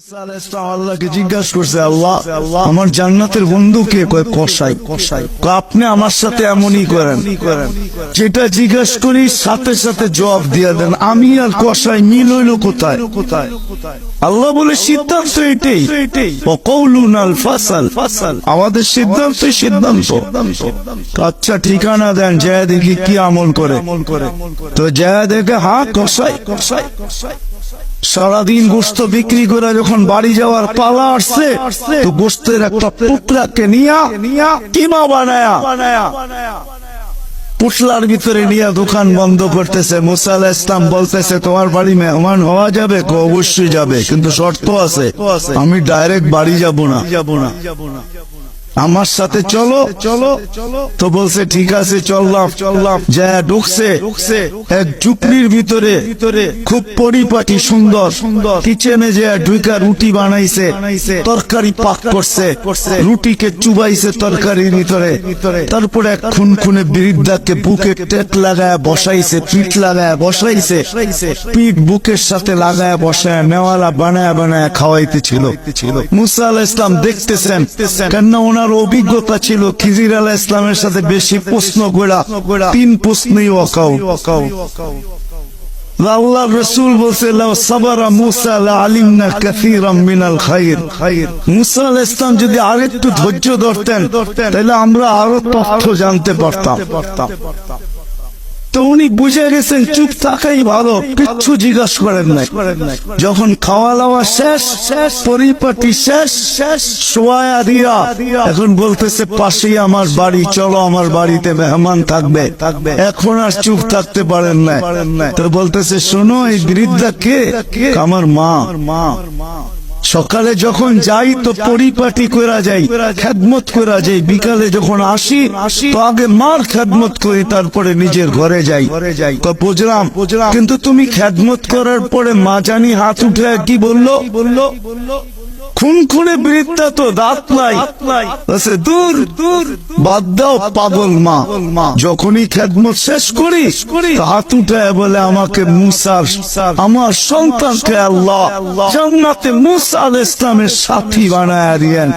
আল্লাহকে জিজ্ঞাসা করছে, আল্লাহ আমার জান্নাতের বন্ধুকে? কয় কসাই। আপনি আমার সাথে এমনই করেন, যেটা জিজ্ঞাসা করি সাথে সাথে জবাব দিয়ে দেন। আমি আর কসাই মিল হইল কোথায়? আল্লাহ বলে সিদ্ধান্ত এটাই, ওয়াকাউলুনাল ফাসাল, আমাদের সিদ্ধান্তই সিদ্ধান্ত। আচ্ছা ঠিকানা দেন, যায় দেখি কি আমল করে। তো যায় দেখে হ্যাঁ কসাই। সারাদিন গোস্ত বিক্রি করে যখন বাড়ি যাওয়ার পালা আসছে, তো গোস্তের একটা টুকরাকে নিয়া কিমা বানায়া পুটলার ভিতরে নিয়ে দোকান বন্ধ করতেছে। মুসা আলাইহিস সালাম বলতেছে, তোমার বাড়ি মেহমান হওয়া যাবে? অবশ্যই যাবে, কিন্তু শর্ত আছে, আমি ডাইরেক্ট বাড়ি যাব না, আমার সাথে চলো। তো বলছে ঠিক আছে চললাম। যা ঢুকছে এক ঝুপড়ির ভিতরে, খুব পরিপাটি সুন্দর কিচেনে যে ঢুকা রুটি বানাইছে, তরকারি পাক করছে, রুটিকে চুবাইছে তরকারির ভিতরে। তারপরে এক খুনখুনে বৃদ্ধাকে বুকে টেক লাগায় বসাইছে, পিঠ লাগায় বসাইছে, পিঠ বুকের সাথে লাগায় বসায় নেওয়ালা বানায় খাওয়াইতেছিল। মুসা আলাইহিস সালাম দেখতেছেন, কেন ওনার অভিজ্ঞতা ছিল খিজির আলাইহিস সালামের সাথে বেশি প্রশ্ন করা, 3 প্রশ্নই ওয়াকাউ। আল্লাহর রাসূল বলছে, লাউ সাবারা মুসা লাআলিমনা কাসীরাম মিনাল খায়র। মুসা আলাইহিস সালাম যদি আরেকটু ধৈর্য ধরতেন, তাহলে আমরা আরো তথ্য জানতে পারতাম। তো উনি বুঝে গেছেন চুপ থাকাই ভালো, কিচ্ছু জিজ্ঞাসা করেন নাই। যখন খাওয়া দাওয়া শেষ, পরিপাটি শেষ, শোয়া দিয়া এখন বলতেছে, পাশেই আমার বাড়ি, চলো আমার বাড়িতে মেহমান থাকবে। এখন আর চুপ থাকতে পারেন না। তো বলতেছে, শোনো এই বৃদ্ধা কে? আমার মা। সকালে যখন যাই তো পরিপাটি করা যাই, খেদমত করা যাই, বিকালে যখন আসি তো আগে মার খেদমত করি, তারপরে নিজের ঘরে যাই। তো বুঝলাম, কিন্তু তুমি খেদমত করার পরে মা জানি হাত উঠে কি বললো? খুনখুনে বৃদ্ধা, তো দাঁত নাই। দূর বাদ দাও পাগল মা। যখনই খেদমত শেষ করি হাত উঠায় বলে, আমাকে মুসার, আমার সন্তানকে আল্লাহ জান্নাতে মুসা আলাইহিস সালামের সাথী বানায় দিয়েন।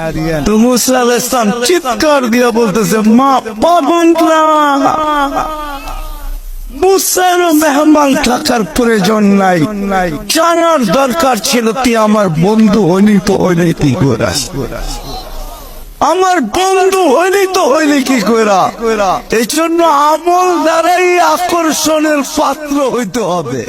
তো মুসা আলাইহিস সালাম চিৎকার দিয়ে বলতেছে, মা পাগল না, মুসার মেহমান থাকার প্রয়োজন নাই, জানার দরকার ছিল তুই আমার বন্ধু হইনি তো হইনি কি করা, আমার বন্ধু হইনি তো হইনি কি করা। এই জন্য আমল দ্বারাই আকর্ষণের পাত্র হইতে হবে।